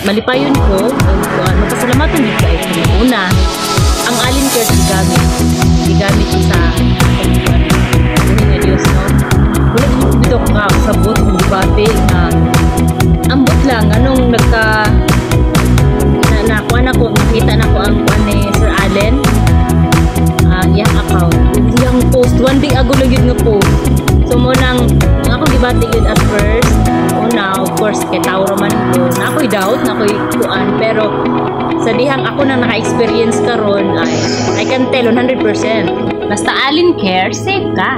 malipayon ko magpasalamatan din kay una ang Alin Care gigamit sa buhay nga Diyos, no? Wala dito ka sabot kung dibate na ambot lang anong nakita na ko ang ni Sir Allen yung account yung post one day ago lang yun nga post so mo nang ako gibati yun at first now of course kay tao man ko na ako'y doubt na ako'y kuan pero sa dihang ako nang naka-experience karon I can tell 100% basta Alin Care safe ka.